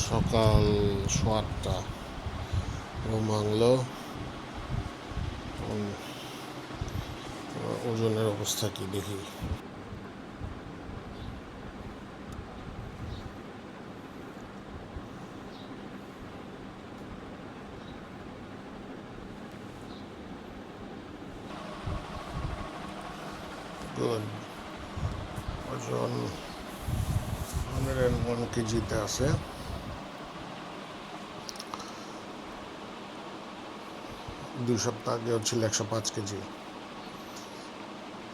সকাল 8টা ঘুম ভাঙলো। ওজনের অবস্থা কি দেখি। গুড। ওজন 101 কেজিতে আছে। দুই সপ্তাহ আগে ছিল 105 KG.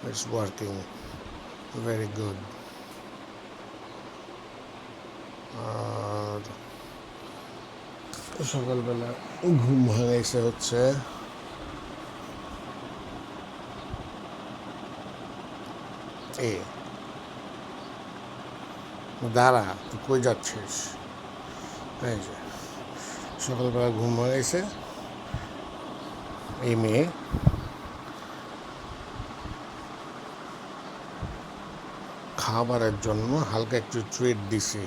It's working very good. আর সকালবেলা ঘুম ভাঙাইছে হচ্ছে দাঁড়া, তুই কই যাচ্ছিস? এই যে সকালবেলা ঘুম ভাঙাইছে এই মেয়ে। খাবারের জন্য হালকা একটু ট্রিট দিছি,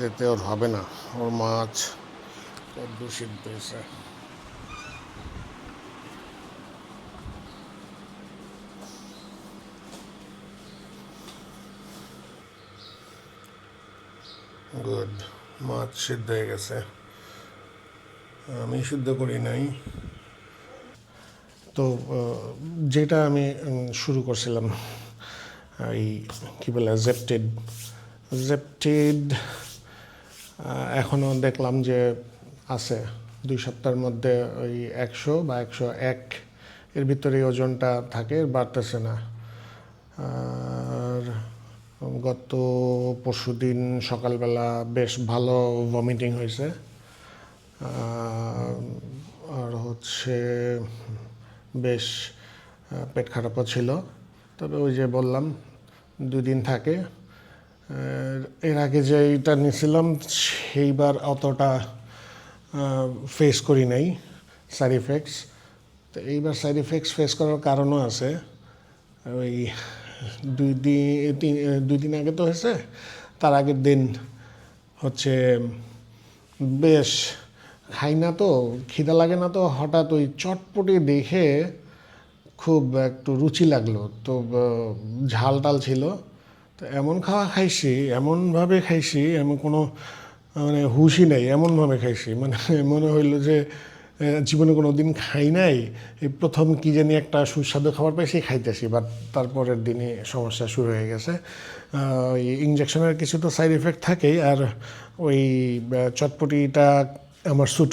এতে ওর হবে না। ওর মাছ দূষিত হয়েছে। গুড। মাছ সিদ্ধ হয়ে গেছে, আমি সিদ্ধ করি নাই। তো যেটা আমি শুরু করছিলাম, এই কী বলে জেপটেড এখনও দেখলাম যে আছে 2 সপ্তাহের মধ্যে ওই 100 বা 101 এর ভিতরে ওজনটা থাকে, বাড়তেছে না। আর গত পরশুদিন সকালবেলা বেশ ভালো ভমিটিং হয়েছে। আর হচ্ছে বেশ পেট খারাপও ছিল। তবে ওই যে বললাম 2 দিন থাকে। এর আগে যে এইটা নিয়েছিলাম সেইবার অতটা ফেস করি নাই সাইড ইফেক্টস। তো এইবার সাইড ইফেক্টস ফেস করার কারণও আছে। ওই 2 দিন আগে তো হয়েছে, তার আগের দিন হচ্ছে বেশ খাই না, তো খিদা লাগে না, তো হঠাৎ ওই চটপটি দেখে খুব একটু রুচি লাগলো। তো ঝাল টাল ছিল, তো এমন খাইছি, এমনভাবে খাইছি, এমন কোনো মানে হুশই নেই, এমনভাবে খাইছি মানে মনে হইলো যে জীবনে কোনো দিন খাই নাই, এই প্রথম কী জানি একটা সুস্বাদু খাবার পাইছি, খাইতেছি। বাট তারপরের দিনই সমস্যা শুরু হয়ে গেছে। ওই ইঞ্জেকশনের কিছু তো সাইড এফেক্ট থাকেই, আর ওই চটপটিটা আমার স্যুট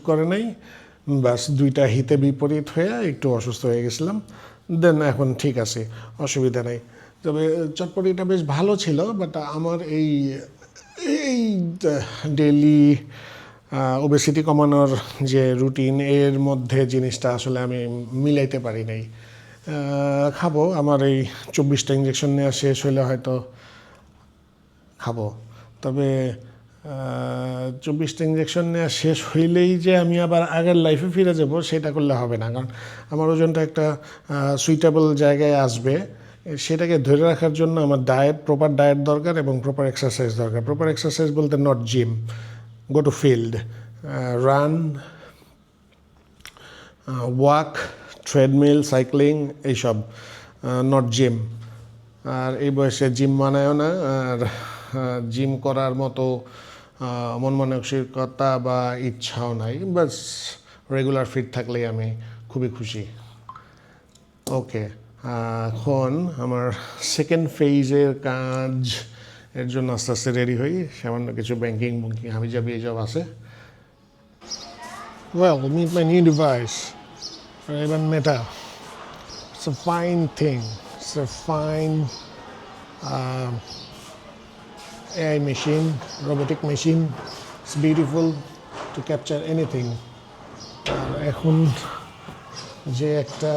করে নাই। বাস 2টা হিতে বিপরীত হয়ে একটু অসুস্থ হয়ে গেছিলাম। দেন এখন ঠিক আছে, অসুবিধা নেই। তবে চটপটিটা বেশ ভালো ছিল, বাট আমার এই ডেইলি ওবেসিটি কমানোর যে রুটিন, এর মধ্যে জিনিসটা আসলে আমি মিলাইতে পারি নাই। খাবো, আমার এই 24টা ইঞ্জেকশন নেওয়া শেষ হলে হয়তো খাবো। তবে 24টা ইঞ্জেকশন নেওয়া শেষ হইলেই যে আমি আবার আগের লাইফে ফিরে যাব সেটা করলে হবে না, কারণ আমার ওজনটা একটা সুইটেবল জায়গায় আসবে। সেটাকে ধরে রাখার জন্য আমার প্রপার ডায়েট দরকার এবং প্রপার এক্সারসাইজ দরকার। প্রপার এক্সারসাইজ বলতে not gym, go to field, run, walk, treadmill, cycling, এইসব, নট জিম। আর এই বয়সে জিম মানায়ও না, আর জিম করার মতো মন মানসিকতা বা ইচ্ছাও নাই। বাস রেগুলার ফিট থাকলেই আমি খুবই খুশি। ওকে, এখন আমার সেকেন্ড ফেজের কাজ এর জন্য আস্তে আস্তে রেডি হই। সামান্য কিছু ব্যাংকিং হাবিজাবি এইসব আছে। Well, meet my new device, Ray-Ban Meta. It's a fine thing. It's a fine AI machine, robotic machine. It's beautiful to capture anything. আর এখন যে একটা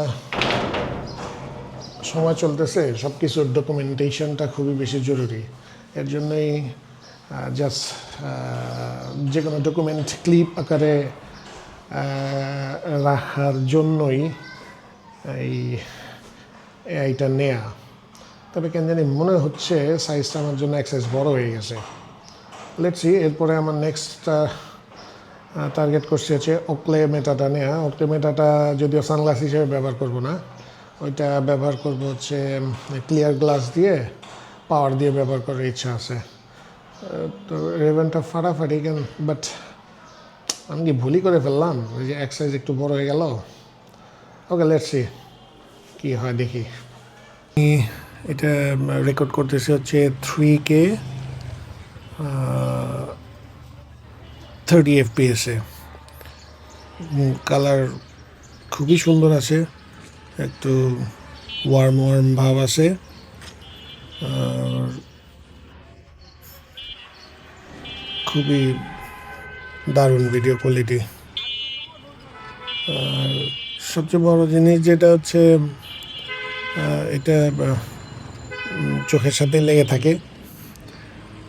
সময় চলতেছে, সব কিছুর ডকুমেন্টেশনটা খুবই বেশি জরুরি। এর জন্যই জাস্ট যে কোনো ডকুমেন্ট ক্লিপ আকারে রাখার জন্যই এই এআইটা নেয়া। তবে কেন জানি মনে হচ্ছে সাইজটা আমার জন্য এক সাইজ বড় হয়ে গেছে। Let's see. এরপরে আমার নেক্সট টার্গেট করছি হচ্ছে ওকলে মেটাটা নেওয়া। ওকলে মেটাটা যদিও সানগ্লাস হিসেবে ব্যবহার করব না, ওইটা ব্যবহার করব হচ্ছে ক্লিয়ার গ্লাস দিয়ে, পাওয়ার দিয়ে ব্যবহার করার ইচ্ছা আছে। তো রেভেনটা ফাটাফাটি কেন, বাট আমি কি ভুলই করে ফেললাম, ওই যে এক সাইজ একটু বড় হয়ে গেল। ওকে লেটস সি কী হয় দেখি। এটা রেকর্ড করতেছি হচ্ছে 3K 30 FPS-এ। কালার খুবই সুন্দর আছে, একটু ওয়ার্ম ওয়ার্ম ভাব আছে, আর খুবই দারুণ ভিডিও কোয়ালিটি। আর সবচেয়ে বড় জিনিস যেটা হচ্ছে এটা চোখের সাথে লেগে থাকে,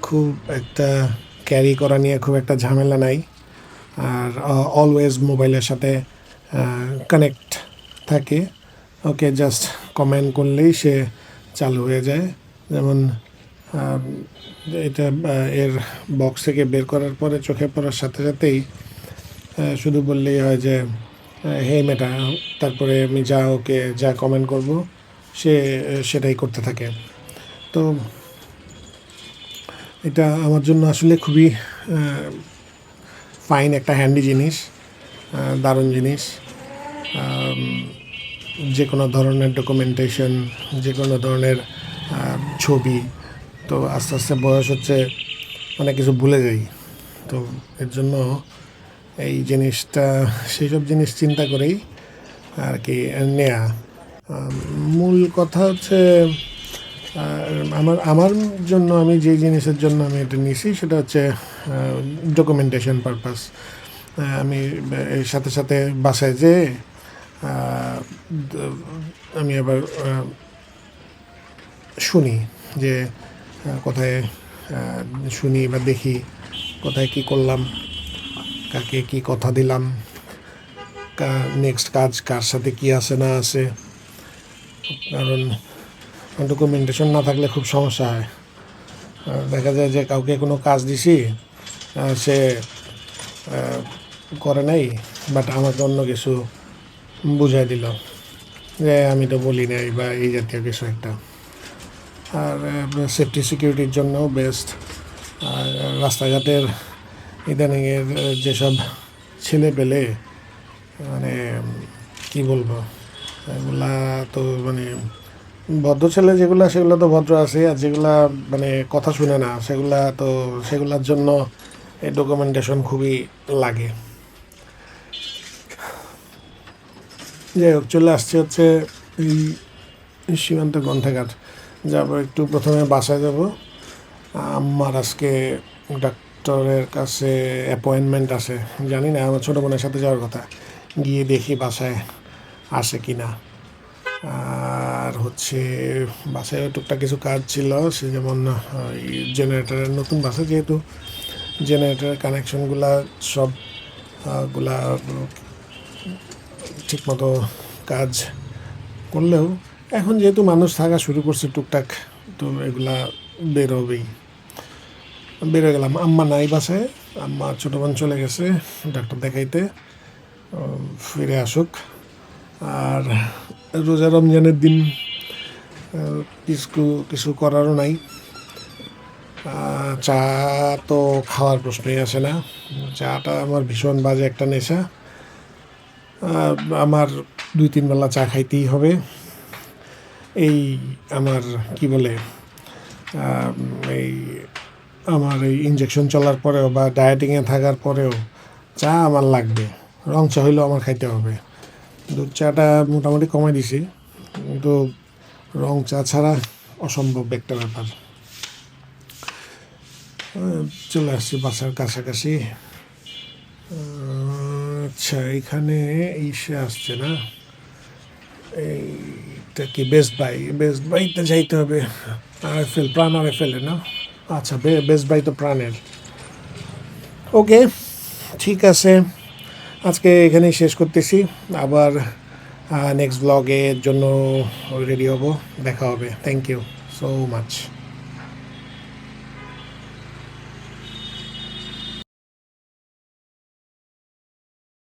খুব একটা ক্যারি করা নিয়ে খুব একটা ঝামেলা নাই। আর অলওয়েজ মোবাইলের সাথে কানেক্ট থাকে। ওকে জাস্ট কমেন্ট করলেই সে চালু হয়ে যায়। যেমন এটা এর বক্স থেকে বের করার পরে চোখে পড়ার সাথে সাথেই শুধু বললেই হয় যে হে মেটা, তারপরে আমি ওকে যা কমেন্ট করব সে সেটাই করতে থাকে। তো এটা আমার জন্য আসলে খুবই ফাইন একটা হ্যান্ডি জিনিস, দারুণ জিনিস। যে কোনো ধরনের ডকুমেন্টেশন, যে কোনো ধরনের ছবি, তো আস্তে আস্তে বয়স হচ্ছে, অনেক কিছু ভুলে যাই। তো এর জন্য এই জিনিসটা, সেই সব জিনিস চিন্তা করেই আর কি নেয়া। মূল কথা হচ্ছে আমার জন্য, আমি যেই জিনিসের জন্য আমি এটা নিয়েছি সেটা হচ্ছে ডকুমেন্টেশন পারপাস। আমি এর সাথে সাথে বাসায় যেয়ে আমি আবার শুনি যে কোথায় শুনি বা দেখি কোথায় কী করলাম, কাকে কী কথা দিলাম, নেক্সট কাজ কার সাথে কী আছে না আছে। কারণ ডকুমেন্টেশন না থাকলে খুব সমস্যা হয়। দেখা যায় যে কাউকে কোনো কাজ দিছি, সে করে নাই, বাট আমাকে অন্য কিছু বুঝাই দিল যে আমি তো বলি নাই, বা এই জাতীয় কিছু একটা। আর সেফটি সিকিউরিটির জন্যও বেস্ট। আর রাস্তাঘাটের ইদানিংয়ের যেসব ছেলে পেলে, মানে কী বলবো, এগুলা তো মানে ভদ্র ছেলে যেগুলো, সেগুলো তো ভদ্র আছে, আর যেগুলা মানে কথা শুনে না, সেগুলার জন্য এই ডকুমেন্টেশন খুবই লাগে। যাই হোক, চলে আসছে হচ্ছে এই সীমান্ত গ্রন্থাগার যাবো। একটু প্রথমে বাসায় যাব। আমার আজকে ডাক্তারের কাছে অ্যাপয়েন্টমেন্ট আছে, জানি না, আমার ছোটো বোনের সাথে যাওয়ার কথা, গিয়ে দেখি বাসায় আসে কি না। আর হচ্ছে বাসায় টুকটাক কিছু কাজ ছিল, সে যেমন জেনারেটারের নতুন বাসা, যেহেতু জেনারেটারের কানেকশনগুলা সবগুলা ঠিকমতো কাজ করলেও, এখন যেহেতু মানুষ থাকা শুরু করছে টুকটাক, তো এগুলা বেরোবেই। বেরো গেলাম, আম্মা নাই বাসায়, আম্মা ছোটো বোন চলে গেছে ডাক্তার দেখাইতে, ফিরে আসুক। আর রোজা রমজানের দিন কিছু করারও নাই। চা তো খাওয়ার প্রশ্নই আসে না, চাটা আমার ভীষণ বাজে একটা নেশা। আমার 2-3 বেলা চা খাইতেই হবে। এই আমার কি বলে, এই আমার এই ইনজেকশন চলার পরেও বা ডায়েটিংয়ে থাকার পরেও চা আমার লাগবে, রং চা হইলেও আমার খাইতে হবে। দুধ চাটা মোটামুটি কমাই দিছি, কিন্তু রং চা ছাড়া অসম্ভব একটা ব্যাপার। চলে আসছি বাসার কাছাকাছি। আচ্ছা, এখানে ইসে আসছে না, এইটা কি বেস্ট বাইতে যাইতে হবে। প্রাণ RFL না? আচ্ছা, বেস্ট বাই তো প্রাণের। ওকে, ঠিক আছে, আজকে এখানেই শেষ করতেছি। আবার নেক্সট ব্লগের জন্য রেডি হব, দেখা হবে। Thank you so much.